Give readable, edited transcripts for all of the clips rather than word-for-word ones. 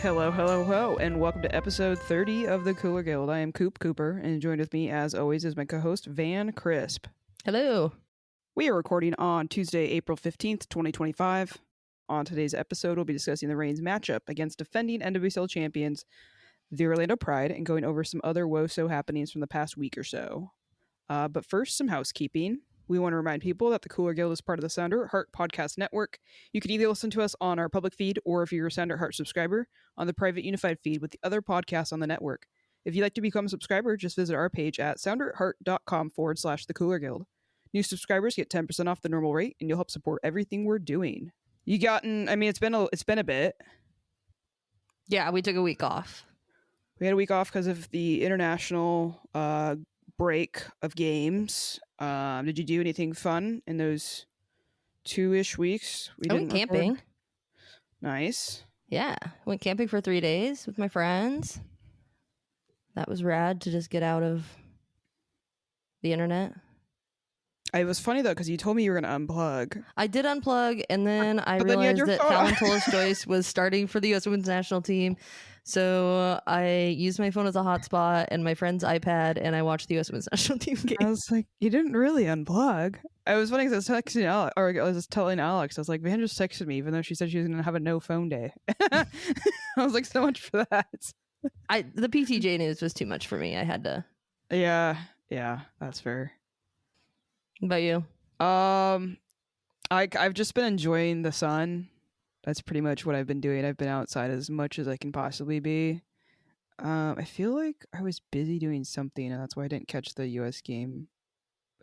Hello, hello, hello, and welcome to episode 30 of the Cooler Guild. I am Coop Cooper, and joined with me, as always, is my co-host, Van Crisp. Hello. We are recording on Tuesday, April 15th, 2025. On today's episode, we'll be discussing the Reign's matchup against defending NWSL Champions, the Orlando Pride, and going over some other WOSO happenings from the past week or so. But first, some housekeeping. We want to remind people that the Cooler Guild is part of the Sounder Heart Podcast Network. You can either listen to us on our public feed or, if you're a Sounder Heart subscriber, on the private unified feed with the other podcasts on the network. If you'd like to become a subscriber, just visit our page at sounderheart.com/the Cooler Guild. New subscribers get 10% off the normal rate, and you'll help support everything we're doing. It's been a bit. Yeah, we took a week off. We had a week off because of the international break of games. Did you do anything fun in those 2-ish weeks? I went camping. Nice. Yeah, went camping for 3 days with my friends. That was rad to just get out of the internet. It was funny, though, because you told me you were going to unplug. I did unplug, and then I realized that Phallon Tullis-Joyce was starting for the USWNT national team. So I used my phone as a hotspot and my friend's iPad, and I watched the USWNT national team game. I was like, you didn't really unplug. I was funny because I was texting Alex, or I was just telling Alex, I was like, Van just texted me, even though she said she was going to have a no phone day. I was like, so much for that. The PTJ news was too much for me. I had to. Yeah, that's fair. What about you? I've just been enjoying the sun. That's pretty much what I've been doing. I've been outside as much as I can possibly be. I feel like I was busy doing something, and that's why I didn't catch the US game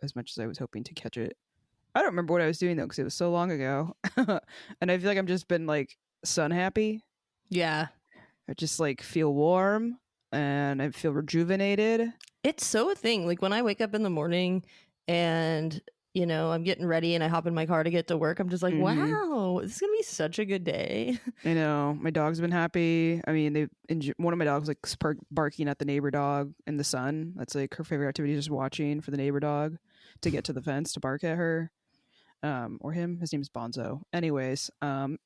as much as I was hoping to catch it. I don't remember what I was doing, though, because it was so long ago. And I feel like I've just been, like, sun happy. Yeah. I just, like, feel warm, and I feel rejuvenated. It's so a thing. Like, when I wake up in the morning and, you know, I'm getting ready and I hop in my car to get to work, I'm just like, wow, this is going to be such a good day. I know. My dog's been happy. I mean, one of my dogs, like, barking at the neighbor dog in the sun. That's, like, her favorite activity, just watching for the neighbor dog to get to the fence to bark at her. Or him. His name's Bonzo. Anyways, so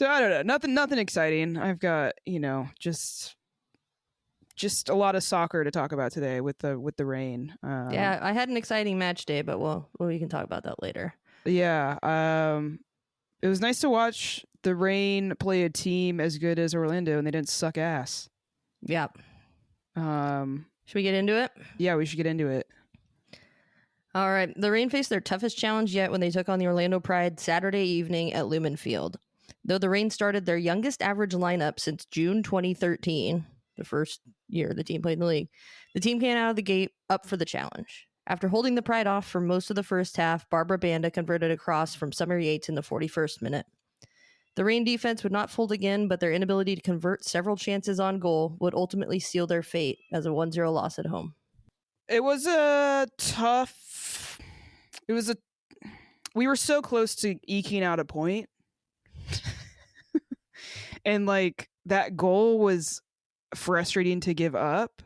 I don't know. Nothing exciting. I've got, you know, just a lot of soccer to talk about today with the rain. Yeah, I had an exciting match day, but we can talk about that later. Yeah, it was nice to watch the Reign play a team as good as Orlando, and they didn't suck ass. Yep. Should we get into it? Yeah, we should get into it. All right. The Reign faced their toughest challenge yet when they took on the Orlando Pride Saturday evening at Lumen Field. Though the Reign started their youngest average lineup since June 2013, the first year the team played in the league, the team came out of the gate up for the challenge. After holding the Pride off for most of the first half, Barbara Banda converted a cross from Summer Yates in the 41st minute. The Reign defense would not fold again, but their inability to convert several chances on goal would ultimately seal their fate as a 1-0 loss at home. It was we were so close to eking out a point. And, like, that goal was frustrating to give up.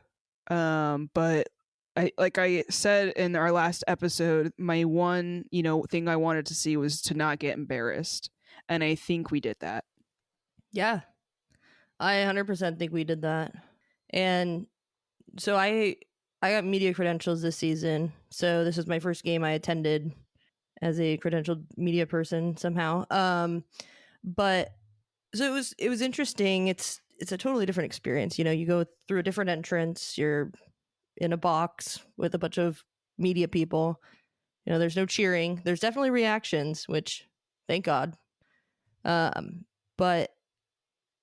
But I said in our last episode, my one, thing I wanted to see was to not get embarrassed. And I think we did that. Yeah. I 100% think we did that. And so I got media credentials this season. So this was my first game I attended as a credentialed media person somehow. But so it was interesting. It's a totally different experience. You know, you go through a different entrance. You're in a box with a bunch of media people. You know, there's no cheering. There's definitely reactions, which thank God. But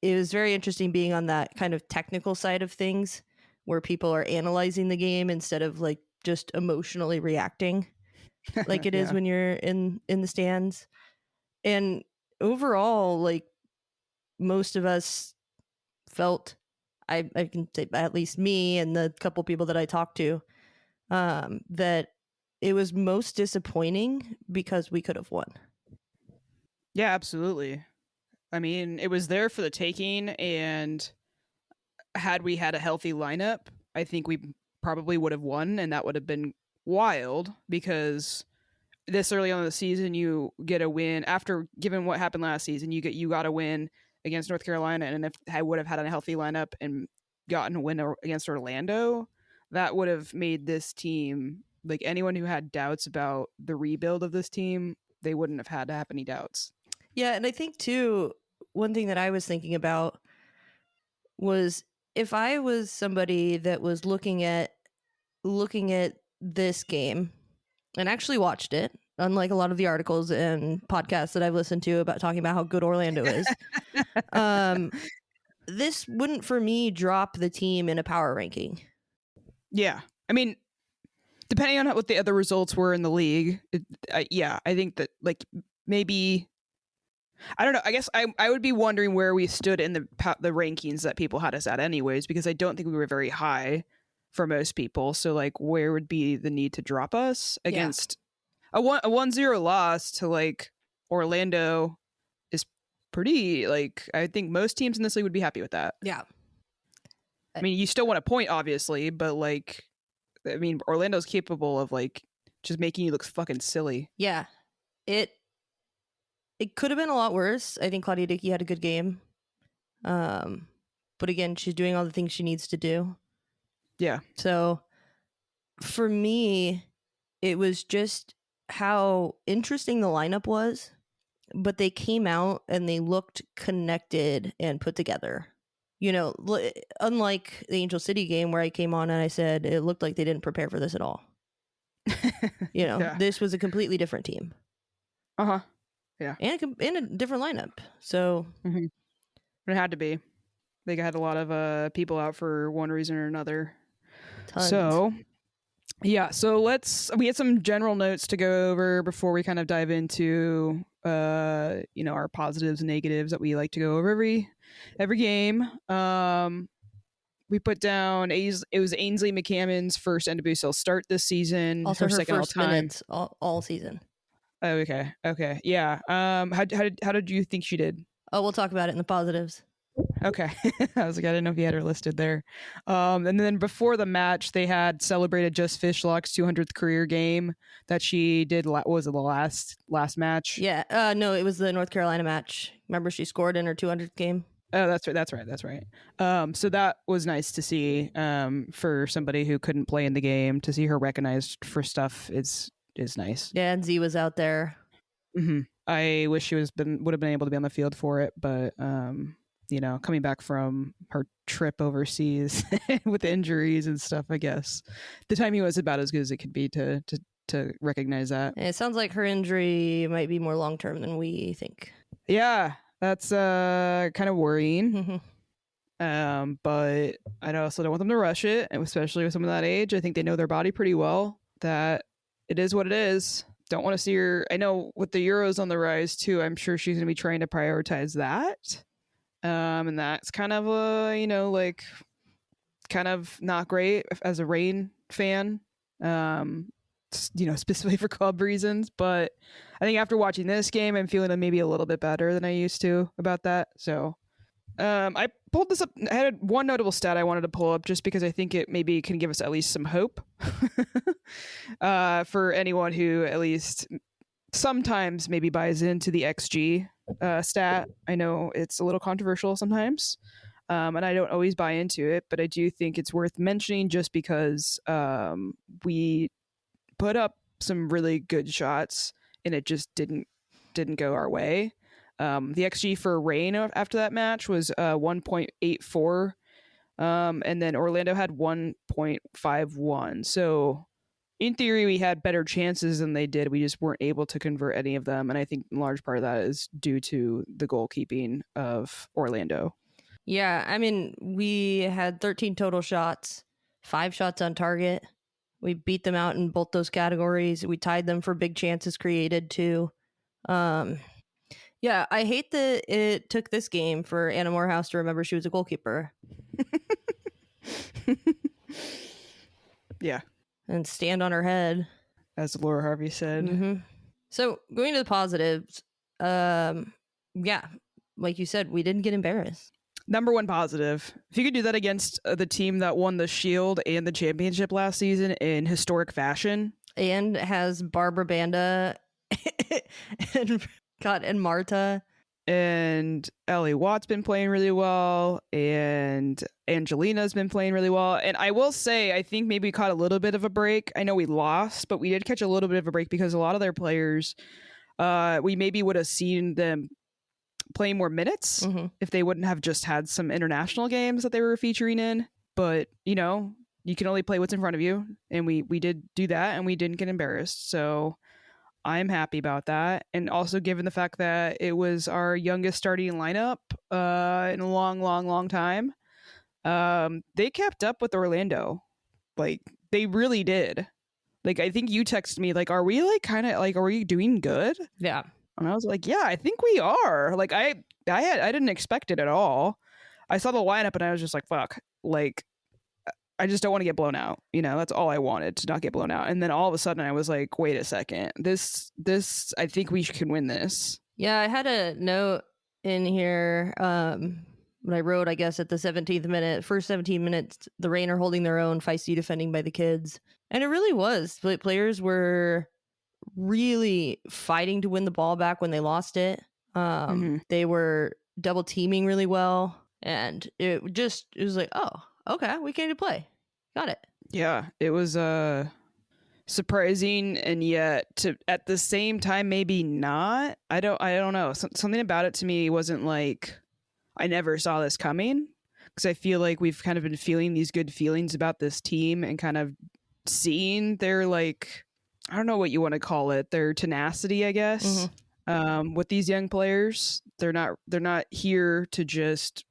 it was very interesting being on that kind of technical side of things where people are analyzing the game instead of, like, just emotionally reacting like it is when you're in the stands. And overall, like, most of us felt, I can say at least me and the couple people that I talked to, that it was most disappointing because we could have won. Yeah, absolutely. I mean, it was there for the taking, and had we had a healthy lineup, I think we probably would have won, and that would have been wild, because this early on in the season, you get a win after, given what happened last season, you got a win against North Carolina, and if I would have had a healthy lineup and gotten a win against Orlando, that would have made this team, like anyone who had doubts about the rebuild of this team, they wouldn't have had to have any doubts. Yeah, and I think too, one thing that I was thinking about was if I was somebody that was looking at this game and actually watched it, unlike a lot of the articles and podcasts that I've listened to about talking about how good Orlando is, this wouldn't for me drop the team in a power ranking. Yeah. I mean, depending on what the other results were in the league, I think that like maybe, I don't know. I guess I would be wondering where we stood in the rankings that people had us at anyways, because I don't think we were very high for most people. So like, where would be the need to drop us against a 1-0 loss to like Orlando is pretty, like, I think most teams in this league would be happy with that. Yeah. I mean, you still want a point, obviously, but like, I mean, Orlando's capable of like just making you look fucking silly. Yeah. It could have been a lot worse. I think Claudia Dickey had a good game. But again, she's doing all the things she needs to do. Yeah. So for me, it was just how interesting the lineup was, but they came out and they looked connected and put together. You know, unlike the Angel City game where I came on and I said it looked like they didn't prepare for this at all. You know, This was a completely different team. Uh-huh. Yeah. And a different lineup. So it had to be. They had a lot of people out for one reason or another. Tons. So yeah, so we had some general notes to go over before we kind of dive into our positives and negatives that we like to go over every game. We put down it was Ainsley McCammon's first NWSL start this season. Also her second first all-time minutes all season. Oh, okay. Yeah. How did you think she did? Oh, we'll talk about it in the positives. Okay. I was like, I didn't know if you had her listed there. And then before the match, they had celebrated Just Fishlock's 200th career game that she did. Was it the last match? Yeah. No, it was the North Carolina match. Remember, she scored in her 200th game. Oh, that's right. So that was nice to see. For somebody who couldn't play in the game, to see her recognized for stuff is nice. Yeah, and Z was out there. Mm-hmm. I wish she would have been able to be on the field for it, but coming back from her trip overseas with injuries and stuff, I guess the timing was about as good as it could be to recognize that. And it sounds like her injury might be more long term than we think. Yeah, that's kind of worrying. But I also don't want them to rush it, especially with someone that age. I think they know their body pretty well. That it is what it is. Don't want to see her. I know with the Euros on the rise too, I'm sure she's going to be trying to prioritize that. And that's kind of kind of not great as a Reign fan, specifically for club reasons. But I think after watching this game, I'm feeling maybe a little bit better than I used to about that. So I pulled this up. I had one notable stat I wanted to pull up just because I think it maybe can give us at least some hope for anyone who at least sometimes maybe buys into the XG stat. I know it's a little controversial sometimes, and I don't always buy into it, but I do think it's worth mentioning just because we put up some really good shots and it just didn't go our way. The XG for Reign after that match was 1.84, and then Orlando had 1.51. So in theory, we had better chances than they did. We just weren't able to convert any of them, and I think in large part of that is due to the goalkeeping of Orlando. Yeah, I mean, we had 13 total shots, 5 shots on target. We beat them out in both those categories. We tied them for big chances created too. Yeah, I hate that it took this game for Anna Morehouse to remember she was a goalkeeper. Yeah. And stand on her head. As Laura Harvey said. Mm-hmm. So going to the positives, yeah, like you said, we didn't get embarrassed. Number one positive. If you could do that against the team that won the Shield and the championship last season in historic fashion. And has Barbara Banda and Marta. and Ellie Watt's been playing really well, and Angelina's been playing really well. And I will say, I think maybe we caught a little bit of a break. I know we lost, but we did catch a little bit of a break because a lot of their players, we maybe would have seen them play more minutes if they wouldn't have just had some international games that they were featuring in. But, you know, you can only play what's in front of you. And we did do that, and we didn't get embarrassed. So I'm happy about that. And also given the fact that it was our youngest starting lineup in a long time, they kept up with Orlando. Like, they really did. Like, I think you texted me, like, are we like kind of like, are we doing good? Yeah. And I was like, yeah, I think we are. Like, I didn't expect it at all. I saw the lineup and I was just like, fuck, like, I just don't want to get blown out. You know, that's all I wanted, to not get blown out. And then all of a sudden I was like, wait a second, this, I think we can win this. Yeah, I had a note in here when I wrote, I guess, at the 17th minute, first 17 minutes, the Reign are holding their own, feisty defending by the kids. And it really was. Players were really fighting to win the ball back when they lost it. They were double teaming really well. And it was like, oh, okay, we came to play. Got it. Yeah, it was surprising, and yet at the same time maybe not. I don't know. Something about it to me wasn't like I never saw this coming, because I feel like we've kind of been feeling these good feelings about this team and kind of seeing their, like, I don't know what you want to call it, their tenacity, I guess. With these young players, they're not here to just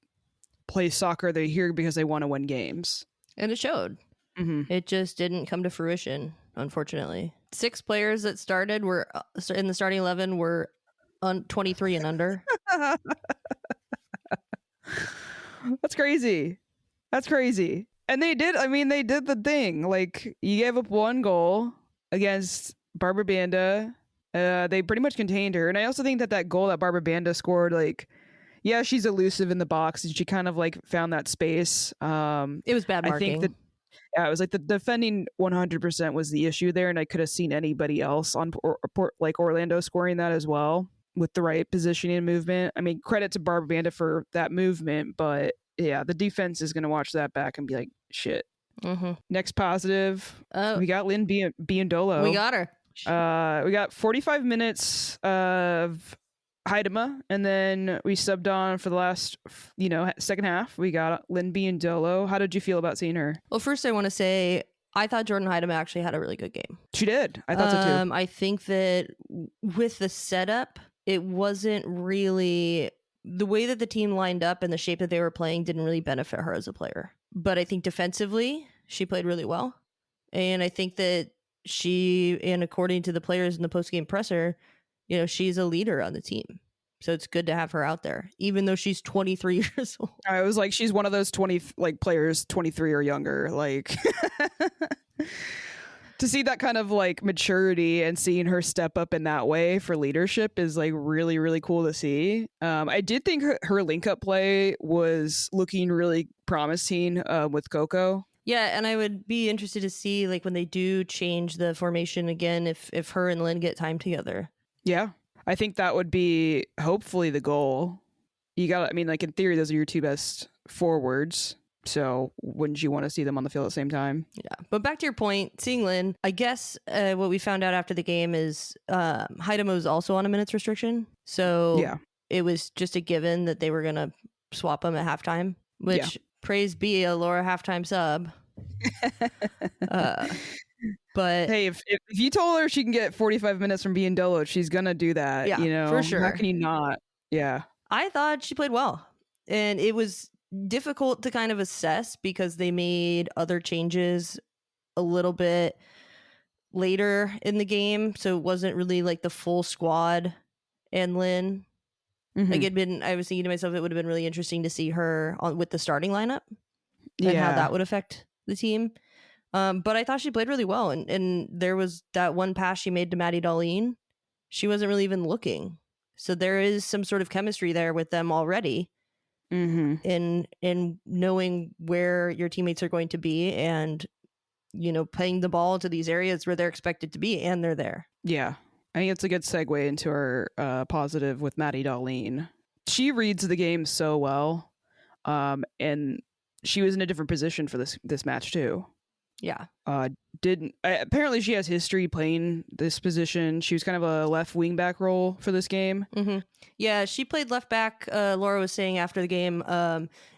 play soccer. They're here because they want to win games, and it showed. It just didn't come to fruition, unfortunately. 6 players that started were in the starting 11 were 23 and under. That's crazy. And they did the thing. Like, you gave up 1 goal against Barbara Banda. They pretty much contained her. And I also think that goal that Barbara Banda scored, like, yeah, she's elusive in the box, and she kind of like found that space. It was bad marking. I think that it was like the defending 100% was the issue there, and I could have seen anybody else on like Orlando scoring that as well with the right positioning and movement. I mean, credit to Barbara Banda for that movement, but yeah, the defense is going to watch that back and be like, shit. Next positive, we got Lynn Biondolo. We got her. We got 45 minutes of Haidema, and then we subbed on for the last, second half. We got Lynn Biondolo. How did you feel about seeing her? Well, first I want to say I thought Jordan Haidema actually had a really good game. She did. I thought so too. I think that with the setup, it wasn't really the way that the team lined up and the shape that they were playing didn't really benefit her as a player. But I think defensively, she played really well. And I think that and according to the players in the post-game presser, she's a leader on the team. So it's good to have her out there, even though she's 23 years old. I was like, she's one of those 20 players 23 or younger. Like, to see that kind of like maturity and seeing her step up in that way for leadership is like really, really cool to see. I did think her link up play was looking really promising with Coco. Yeah, and I would be interested to see, like, when they do change the formation again, if her and Lynn get time together. Yeah, I think that would be hopefully the goal. Like, in theory, those are your 2 best forwards. So wouldn't you want to see them on the field at the same time? Yeah. But back to your point, seeing Lynn, I guess what we found out after the game is Haidema was also on a minutes restriction. So yeah, it was just a given that they were going to swap him at halftime, which praise be a Laura halftime sub. But hey, if you told her she can get 45 minutes from Biondolo, she's gonna do that. Yeah, for sure. How can you not? Yeah, I thought she played well, and it was difficult to kind of assess because they made other changes a little bit later in the game, so it wasn't really like the full squad. And Lynn, like, I was thinking to myself, it would have been really interesting to see her with the starting lineup and how that would affect the team. But I thought she played really well, and there was that one pass she made to Maddie Darlene. She wasn't really even looking, so there is some sort of chemistry there with them already. In knowing where your teammates are going to be, and playing the ball to these areas where they're expected to be, and they're there. Yeah, I think it's a good segue into our positive with Maddie Darlene. she reads the game so well. And she was in a different position for this match too. Yeah. Apparently she has history playing this position. She was kind of a left wing back role for this game. Mm-hmm. Yeah, she played left back. Laura was saying after the game,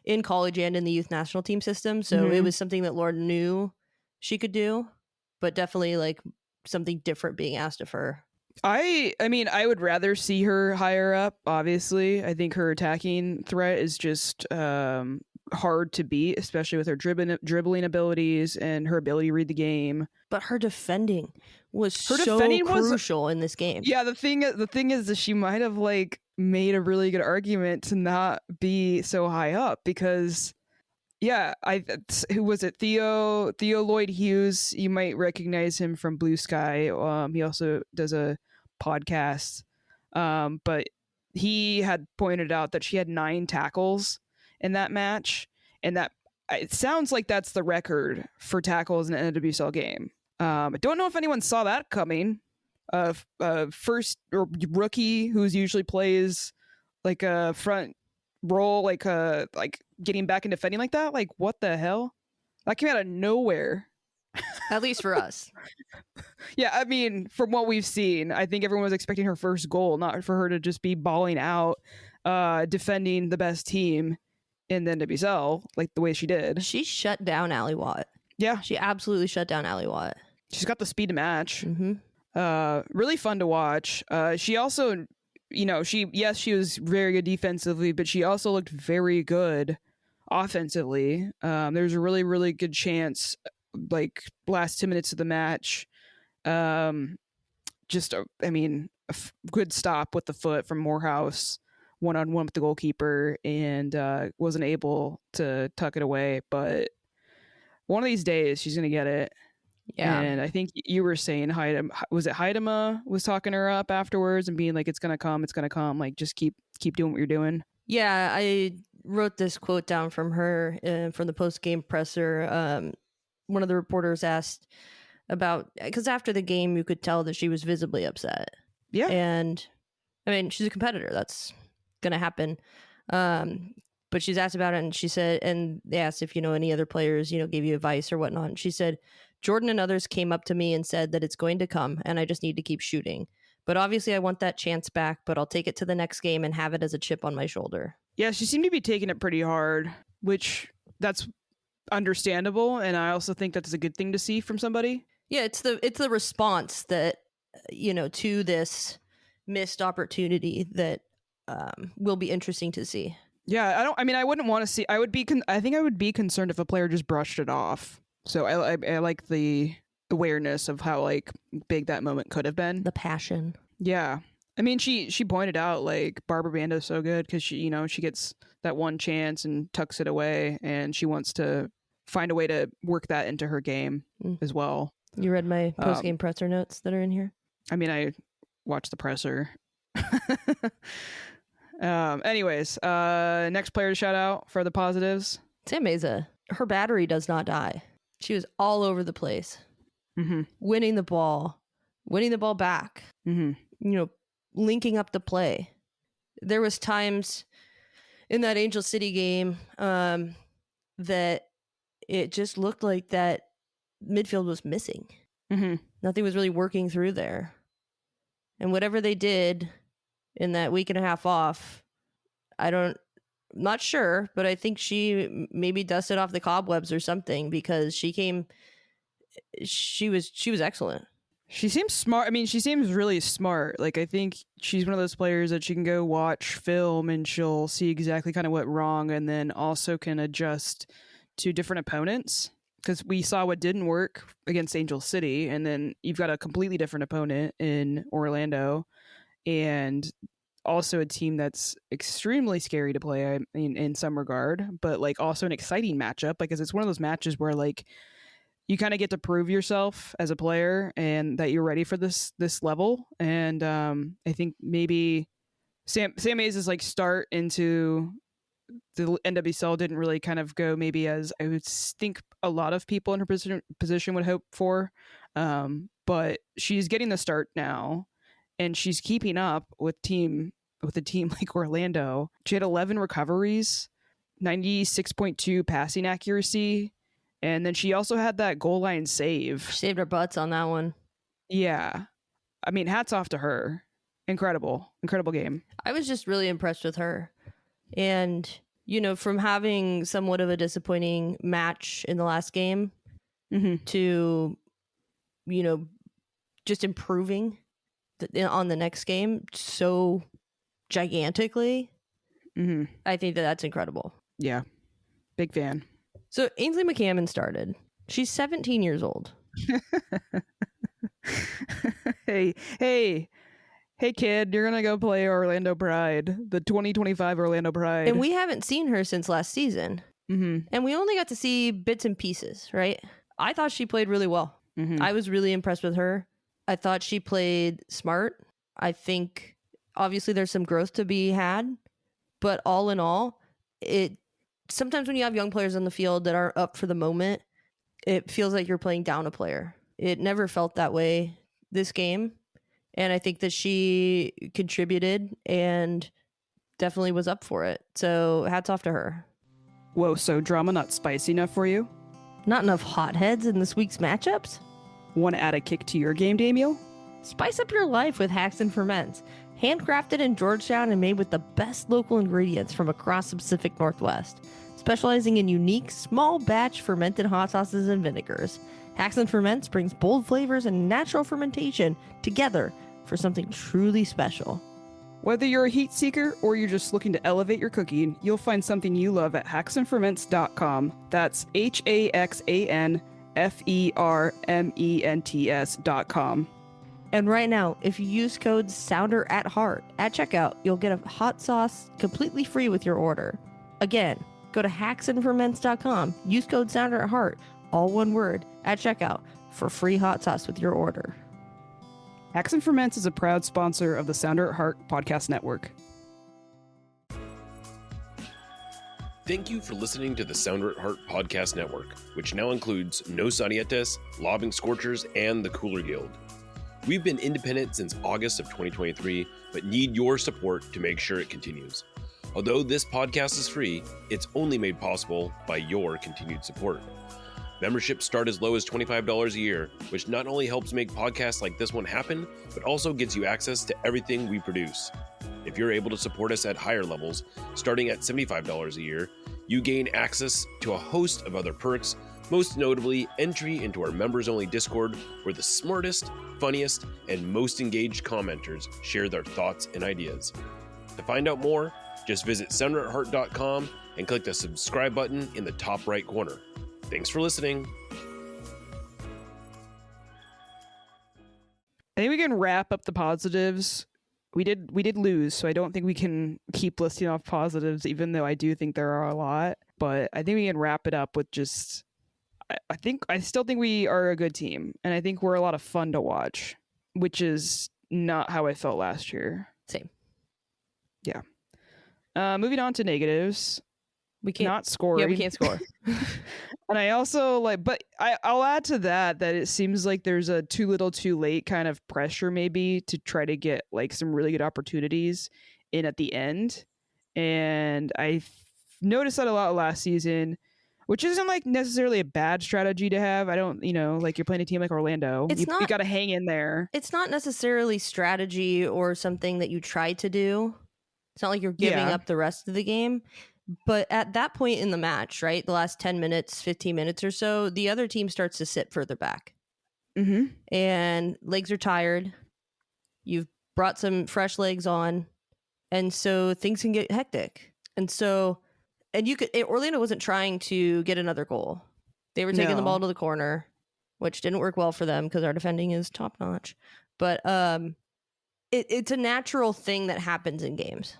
in college and in the youth national team system. So it was something that Laura knew she could do, but definitely like something different being asked of her. I mean, I would rather see her higher up. Obviously, I think her attacking threat is just hard to beat, especially with her dribbling abilities and her ability to read the game. But her defending was crucial in this game. Yeah, the thing is that she might have like made a really good argument to not be so high up because, yeah, who was it? Theo Lloyd Hughes. You might recognize him from Bluesky. He also does a podcast, but he had pointed out that she had 9 tackles in that match, and that it sounds like that's the record for tackles in an NWSL game. I don't know if anyone saw that coming. First or rookie who's usually plays like a front role, like getting back and defending like that. Like, what the hell? That came out of nowhere. At least for us. Yeah, I mean, from what we've seen, I think everyone was expecting her first goal, not for her to just be balling out, defending the best team in the NWSL like the way she did. She shut down Allie Watt. Yeah. She absolutely shut down Allie Watt. She's got the speed to match. Mm-hmm. Really fun to watch. She also, she was very good defensively, but she also looked very good offensively. There's a really, really good chance, like last 2 minutes of the match. A good stop with the foot from Morehouse, one-on-one with the goalkeeper, and wasn't able to tuck it away. But one of these days, she's going to get it. Yeah. And I think you were saying Haidema was talking her up afterwards and being like, it's going to come. Like, just keep doing what you're doing. Yeah, I wrote this quote down from her from the post-game presser. One of the reporters asked about, because after the game, you could tell that she was visibly upset. Yeah. And I mean, she's a competitor. That's going to happen. But she's asked about it, and she said, and they asked if, any other players, gave you advice or whatnot. And she said, Jordan and others came up to me and said that it's going to come and I just need to keep shooting. But obviously I want that chance back, but I'll take it to the next game and have it as a chip on my shoulder. Yeah, she seemed to be taking it pretty hard, which that's understandable. And I also think that's a good thing to see from somebody. Yeah, it's the response that, to this missed opportunity that will be interesting to see. Yeah, I wouldn't want to see, I think I would be concerned if a player just brushed it off. So I like the awareness of how like big that moment could have been. The passion. Yeah. I mean, she pointed out like Barbara Bando's so good because she gets that one chance and tucks it away, and she wants to find a way to work that into her game as well. You read my post-game presser notes that are in here? I mean, I watched the presser. Anyways, next player to shout out for the positives. Sam Meza. Her battery does not die. She was all over the place. Mm-hmm. Winning the ball back. Mm-hmm. Linking up the play. There was times in that Angel City game that it just looked like that midfield was missing. Mm-hmm. Nothing was really working through there. And whatever they did in that week and a half off, I'm not sure, but I think she maybe dusted off the cobwebs or something, because she was excellent. She seems smart. I mean, she seems really smart. Like, I think she's one of those players that she can go watch film and she'll see exactly kind of what wrong, and then also can adjust to different opponents. Because we saw what didn't work against Angel City, and then you've got a completely different opponent in Orlando, and also a team that's extremely scary to play, I mean, in some regard, but like also an exciting matchup, because it's one of those matches where like you kind of get to prove yourself as a player and that you're ready for this level. And I think maybe Sam Mays' like start into the NWSL didn't really kind of go maybe as I would think a lot of people in her position would hope for, but she's getting the start now, and she's keeping up with team with a team like Orlando. She had 11 recoveries, 96.2 passing accuracy, and then she also had that goal line save. She saved her butts on that one. Yeah. I mean, hats off to her. Incredible game. I was just really impressed with her. And, from having somewhat of a disappointing match in the last game to, just improving on the next game so gigantically, I think that's incredible. Yeah. Big fan. So Ainsley McCammon started. She's 17 years old. Hey, kid, you're going to go play Orlando Pride, the 2025 Orlando Pride. And we haven't seen her since last season. And we only got to see bits and pieces, right? I thought she played really well. I was really impressed with her. I thought she played smart. I think obviously there's some growth to be had, but all in all, sometimes when you have young players on the field that aren't up for the moment, it feels like you're playing down a player. It never felt that way this game. And I think that she contributed and definitely was up for it. So hats off to her. Whoa, so drama not spicy enough for you? Not enough hotheads in this week's matchups? Want to add a kick to your game, Damiel? Spice up your life with Hacks and Ferments. Handcrafted in Georgetown and made with the best local ingredients from across the Pacific Northwest. Specializing in unique, small batch fermented hot sauces and vinegars. Hacks and Ferments brings bold flavors and natural fermentation together for something truly special. Whether you're a heat seeker or you're just looking to elevate your cooking, you'll find something you love at hacksandferments.com. That's HAXANFERMENTS.com. And right now, if you use code SOUNDERATHEART at checkout, you'll get a hot sauce completely free with your order. Again, go to hacksandferments.com, use code SOUNDERATHEART, all one word, at checkout for free hot sauce with your order. Hacks and Ferments is a proud sponsor of the Sounder at Heart podcast network. Thank you for listening to the Sounder at Heart podcast network, which now includes Nos Arietes, Lobbing Scorchers, and the Cooler Guild. We've been independent since August of 2023, but need your support to make sure it continues. Although this podcast is free, it's only made possible by your continued support. Memberships start as low as $25 a year, which not only helps make podcasts like this one happen, but also gets you access to everything we produce. If you're able to support us at higher levels, starting at $75 a year, you gain access to a host of other perks, most notably entry into our members-only Discord, where the smartest, funniest, and most engaged commenters share their thoughts and ideas. To find out more, just visit sounderatheart.com and click the subscribe button in the top right corner. Thanks for listening. I think we can wrap up the positives. We did lose, so I don't think we can keep listing off positives, even though I do think there are a lot. But I think we can wrap it up with just, I still think we are a good team, and I think we're a lot of fun to watch, which is not how I felt last year. Same. Yeah. Moving on to negatives. We can't not scoring. Yeah, we can't score. And I also I'll add to that it seems like there's a too little too late kind of pressure maybe to try to get like some really good opportunities in at the end. And I noticed that a lot last season, which isn't like necessarily a bad strategy to have. I don't, like you're playing a team like Orlando. You got to hang in there. It's not necessarily strategy or something that you try to do. It's not like you're giving up the rest of the game. But at that point in the match, right, the last 10 minutes, 15 minutes or so, the other team starts to sit further back. And legs are tired. You've brought some fresh legs on. And so things can get hectic. And Orlando wasn't trying to get another goal. They were taking the ball to the corner, which didn't work well for them because our defending is top notch. But it's a natural thing that happens in games.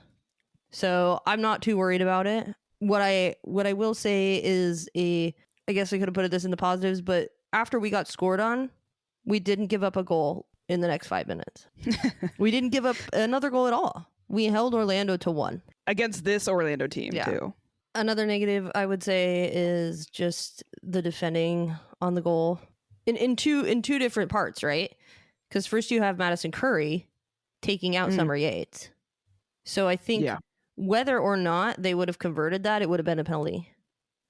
So I'm not too worried about it. What I will say is I guess I could have put this in the positives, but after we got scored on, we didn't give up a goal in the next 5 minutes. We didn't give up another goal at all. We held Orlando to 1. Against this Orlando team, too. Another negative I would say is just the defending on the goal in two different parts, right? Because first you have Madison Curry taking out Summer Yates. So I think Yeah. whether or not they would have converted that, it would have been a penalty.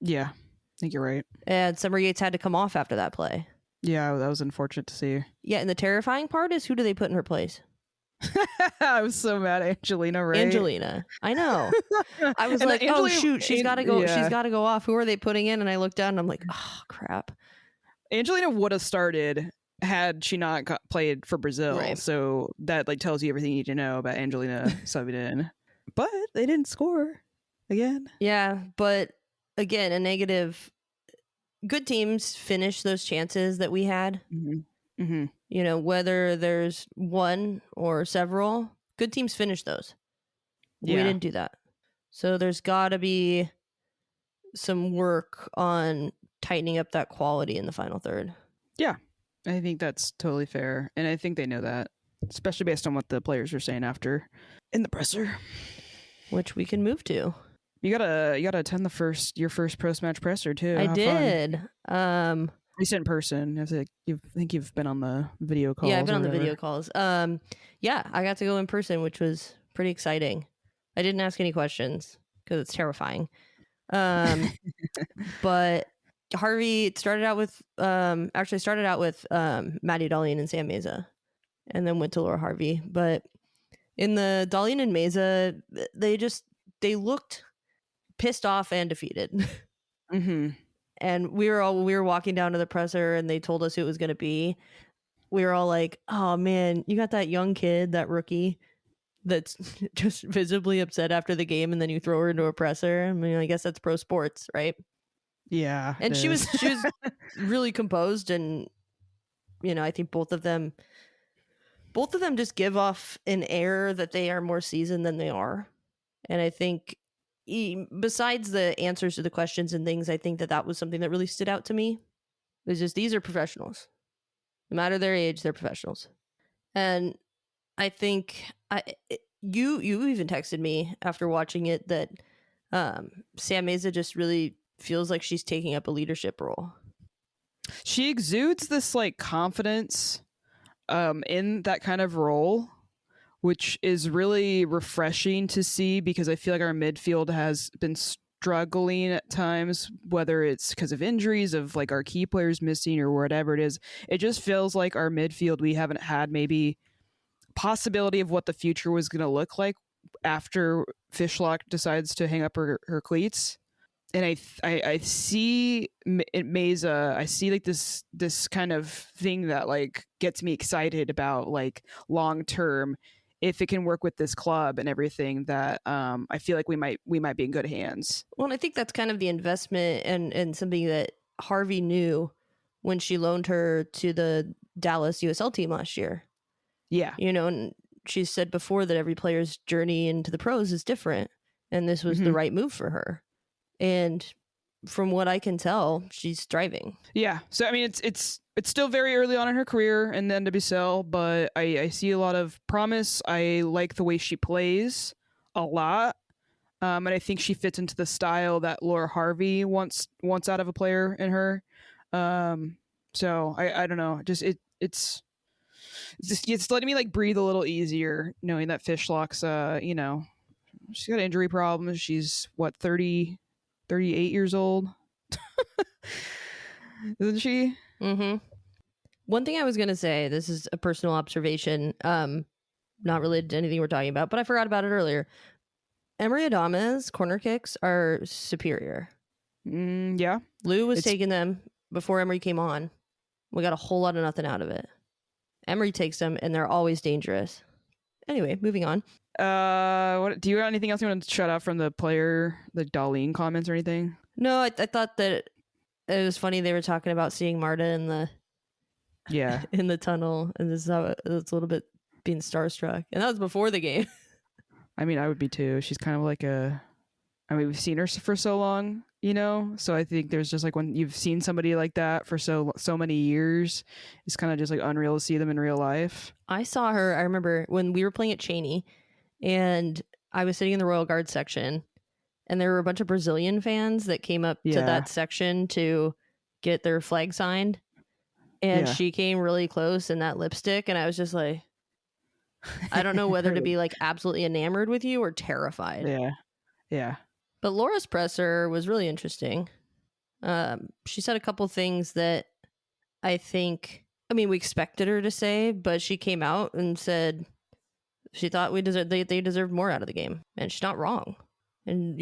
Yeah, I think you're right. And Summer Yates had to come off after that play. Yeah, that was unfortunate to see. Yeah, and the terrifying part is, who do they put in her place? I was so mad at Angelina, right? Angelina. I know. I was And like, oh Angelina- shoot, she's got to go. yeah. She's got to go off. Who are they putting in? And I looked down and I'm like, oh crap. Angelina would have started had she not played for Brazil. Right. So that like tells you everything you need to know about Angelina subbing in. But they didn't score again. Yeah, but again, a negative. Good teams finish those chances that we had. Mm-hmm. Mm-hmm. You know, whether there's one or several, good teams finish those. We Yeah. didn't do that. So there's got to be some work on tightening up that quality in the final third. I think that's totally fair. And I think they know that, especially based on what the players were saying after in the presser. Which we can move to. You gotta attend your first post-match presser too. I Have did. Fun. At least in person. I think you've been on the video calls. Yeah, I've been on the whatever. video calls. Yeah, I got to go in person, which was pretty exciting. I didn't ask any questions because it's terrifying. But Harvey started out with Maddie Darlene and Sam Meza, and then went to Laura Harvey. But in the Darlene and Meza, they looked pissed off and defeated. Mm-hmm. And we were walking down to the presser, and they told us who it was going to be. We were all like, oh man, you got that young kid, that rookie that's just visibly upset after the game, and then you throw her into a presser. I mean, I guess that's pro sports, right? Yeah. And it she is. was really composed, and you know, I think both of them just give off an air that they are more seasoned than they are. And I think besides the answers to the questions and things, I think that was something that really stood out to me. It was just, these are professionals. No matter their age, they're professionals. And I think you even texted me after watching it that Sam Meza just really feels like she's taking up a leadership role. She exudes this like confidence in that kind of role, which is really refreshing to see, because I feel like our midfield has been struggling at times, whether it's because of injuries, of like our key players missing or whatever it is. It just feels like our midfield, we haven't had maybe possibility of what the future was going to look like after Fishlock decides to hang up her cleats. And I see in Meza, I see like this kind of thing that like gets me excited about like long term, if it can work with this club and everything, that I feel like we might be in good hands. Well, and I think that's kind of the investment and something that Harvey knew when she loaned her to the Dallas USL team last year. Yeah. You know, and she said before that every player's journey into the pros is different, and this was the right move for her. And from what I can tell, she's thriving. Yeah. So, I mean, it's still very early on in her career in the NWSL, but I see a lot of promise. I like the way she plays a lot. And I think she fits into the style that Laura Harvey wants out of a player in her. So I don't know. Just it's letting me like breathe a little easier, knowing that Fishlock's you know, she's got injury problems. She's what, 38 years old. Isn't she? Mm-hmm. One thing I was going to say, this is a personal observation, not related to anything we're talking about, but I forgot about it earlier. Emery Adame's corner kicks are superior. Yeah. Lou was taking them before Emery came on. We got a whole lot of nothing out of it. Emery takes them, and they're always dangerous. Anyway, moving on. What do you have anything else you want to shut out from the Darlene comments or anything? No, I thought that it was funny they were talking about seeing Marta in the in the tunnel, and this is how it's a little bit being starstruck, and that was before the game. I mean, I would be too. She's kind of like we've seen her for so long, you know? So I think there's just like, when you've seen somebody like that for so many years, it's kind of just like unreal to see them in real life. I saw her, I remember when we were playing at Cheney, and I was sitting in the Royal Guard section, and there were a bunch of Brazilian fans that came up to that section to get their flag signed. And she came really close in that lipstick, and I was just like, I don't know whether to be like absolutely enamored with you or terrified. Yeah. But Laura's presser was really interesting. She said a couple things that I mean, we expected her to say, but she came out and said she thought they deserved more out of the game, and she's not wrong. And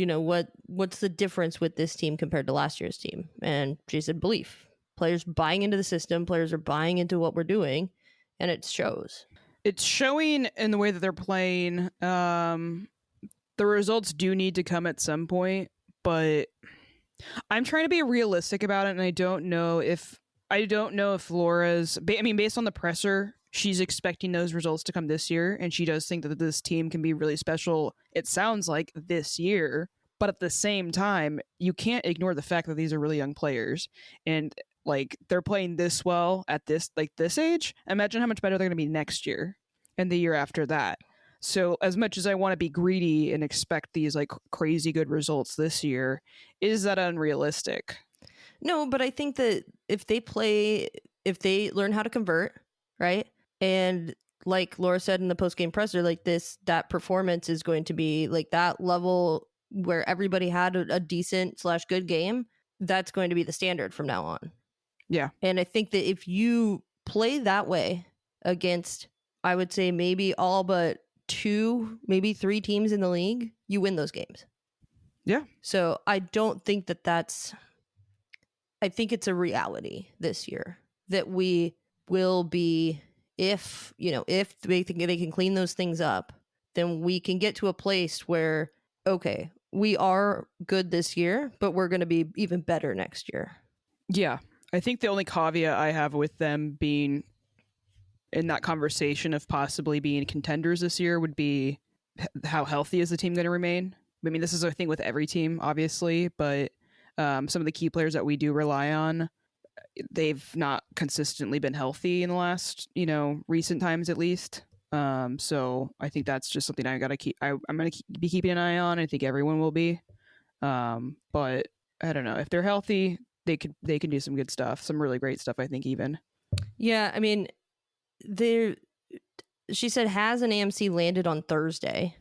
what's the difference with this team compared to last year's team? And she said belief. Players buying into the system, players are buying into what we're doing, and it shows. It's showing in the way that they're playing. The results do need to come at some point, but I'm trying to be realistic about it, and I don't know if Laura's. I mean, based on the presser, she's expecting those results to come this year, and she does think that this team can be really special. It sounds like this year, but at the same time, you can't ignore the fact that these are really young players, and like they're playing this well at this age. Imagine how much better they're going to be next year and the year after that. So as much as I want to be greedy and expect these like crazy good results this year, is that unrealistic? No, but I think that if they learn how to convert, right? And like Laura said in the post-game presser, like that performance is going to be like that level where everybody had a decent / good game. That's going to be the standard from now on. Yeah. And I think that if you play that way against, I would say maybe all but 2, maybe 3 teams in the league, you win those games. Yeah. So I don't think I think it's a reality this year that we will be, if they can clean those things up, then we can get to a place where, okay, we are good this year, but we're going to be even better next year. Yeah. I think the only caveat I have with them being in that conversation of possibly being contenders this year would be how healthy is the team going to remain? I mean, this is a thing with every team, obviously, but some of the key players that we do rely on, they've not consistently been healthy in the last, recent times at least. So I think that's just something I got to keep. I'm going to be keeping an eye on. I think everyone will be. But I don't know, if they're healthy, they can do some good stuff, some really great stuff, I think, even. Yeah, I mean, she said has an AMC landed on Thursday.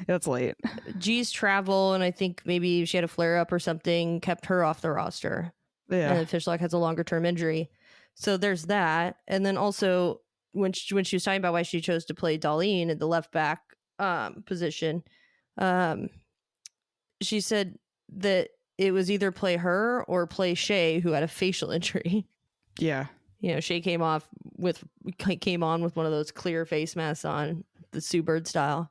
That's late. G's travel, and I think maybe she had a flare up or something, kept her off the roster. Yeah. And Fishlock has a longer term injury. So there's that. And then also when she was talking about why she chose to play Darlene at the left back position, she said that it was either play her or play Shay, who had a facial injury. Yeah. Shay came on with one of those clear face masks on, the Sue Bird style.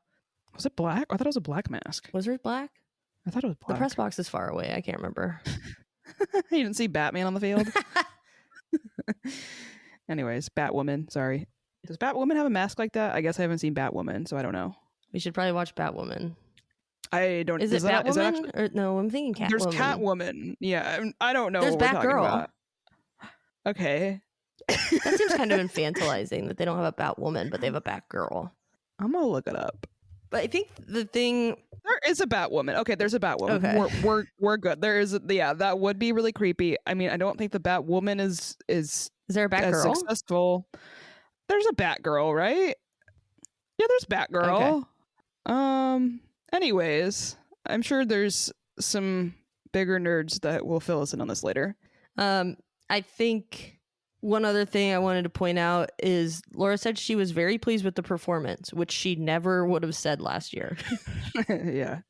Was it black? I thought it was a black mask. Was it black? I thought it was black. The press box is far away. I can't remember. You didn't see Batman on the field? Anyways, Batwoman. Sorry. Does Batwoman have a mask like that? I guess I haven't seen Batwoman, so I don't know. We should probably watch Batwoman. I don't. Is it Batwoman? Or no, I'm thinking Catwoman. There's Catwoman. Yeah, I don't know. There's what we're talking Batgirl. about. Okay. That seems kind of infantilizing that they don't have a Batwoman, but they have a Batgirl. I'm gonna look it up. But I think the thing, there is a Batwoman. Okay, there's a Batwoman. Okay. We're good. There is. Yeah, that would be really creepy. I mean, I don't think the Batwoman is. Is there a Batgirl? Successful. There's a Batgirl, right? Yeah, there's Batgirl. Okay. Anyways, I'm sure there's some bigger nerds that will fill us in on this later. I think one other thing I wanted to point out is Laura said she was very pleased with the performance, which she never would have said last year. Yeah,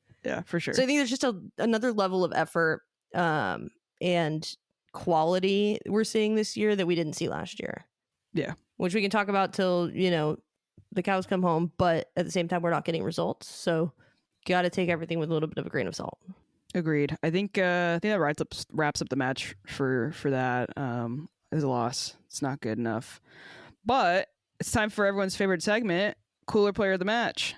for sure. So I think there's just another level of effort and quality we're seeing this year that we didn't see last year. Yeah. Which we can talk about till, the cows come home, but at the same time, we're not getting results. So got to take everything with a little bit of a grain of salt. Agreed. I think that wraps up the match for that. It was a loss. It's not good enough. But it's time for everyone's favorite segment, Cooler Player of the Match.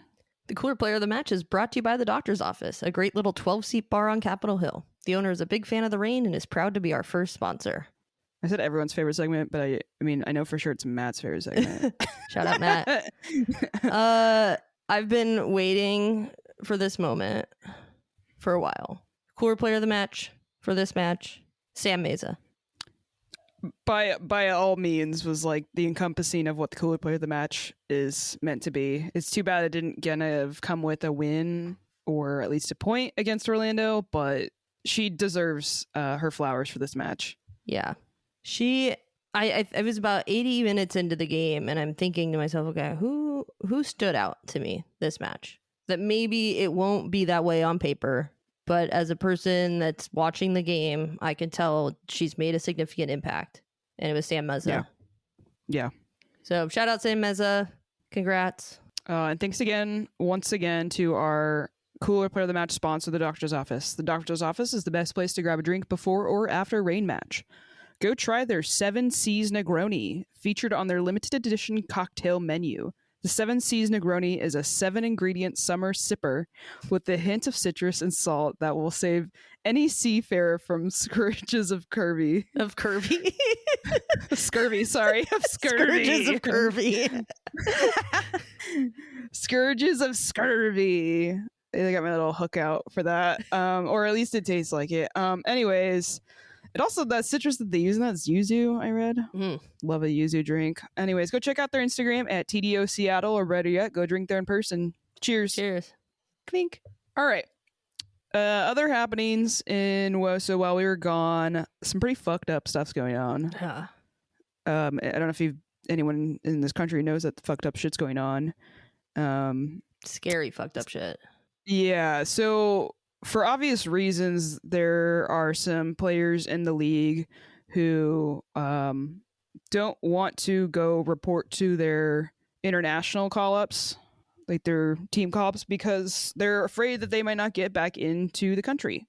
The Cooler Player of the Match is brought to you by the Doctor's Office, a great little 12-seat bar on Capitol Hill. The owner is a big fan of the rain and is proud to be our first sponsor. I said everyone's favorite segment, but I know for sure it's Matt's favorite segment. Shout out, Matt. I've been waiting for this moment for a while. Cooler Player of the Match for this match, Sam Meza. by all means was like the encompassing of what the cooler player of the match is meant to be. It's too bad it didn't kind of come with a win or at least a point against Orlando, but she deserves her flowers for this match. Yeah. I was about 80 minutes into the game, and I'm thinking to myself, okay, who stood out to me this match? That maybe it won't be that way on paper, but as a person that's watching the game, I can tell she's made a significant impact, and it was Sam Meza. Yeah. So shout out Sam Meza. Congrats. And thanks once again, to our cooler player of the match sponsor, the Doctor's Office. The Doctor's Office is the best place to grab a drink before or after a rain match. Go try their 7 Seas Negroni, featured on their limited edition cocktail menu. The 7 Seas Negroni is a 7-ingredient summer sipper with a hint of citrus and salt that will save any seafarer from scourges of scurvy. Of scurvy? Scurvy, sorry. Of scurvy. Scourges of scurvy. Scourges of scurvy. They got my little hook out for that. Or at least it tastes like it. Anyways, it also, that citrus that they use in that's yuzu, I read. Love a yuzu drink. Anyways, go check out their Instagram at TDO Seattle, or better yet, go drink there in person. Cheers. Cheers. Clink. All right. Other happenings in WOSO while we were gone, some pretty fucked up stuff's going on. Yeah. I don't know if anyone in this country knows that the fucked up shit's going on. Scary fucked up shit. Yeah, so for obvious reasons, there are some players in the league who don't want to go report to their international call-ups, like their team call-ups, because they're afraid that they might not get back into the country.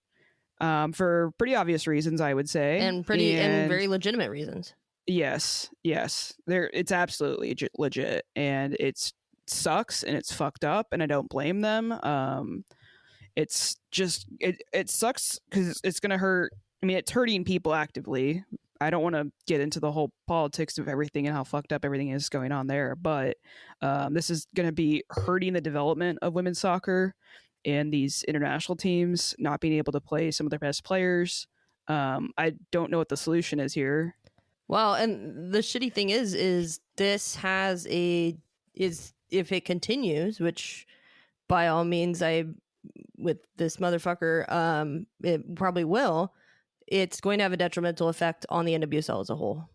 For pretty obvious reasons, I would say. And very legitimate reasons. Yes. It's absolutely legit, and it sucks and it's fucked up, and I don't blame them. It's just it sucks because it's gonna hurt. I mean, it's hurting people actively. I don't want to get into the whole politics of everything and how fucked up everything is going on there, but this is gonna be hurting the development of women's soccer and these international teams not being able to play some of their best players. I don't know what the solution is here. Well, and the shitty thing is this has if it continues, which by all means with this motherfucker, it probably will, it's going to have a detrimental effect on the NWSL as a whole.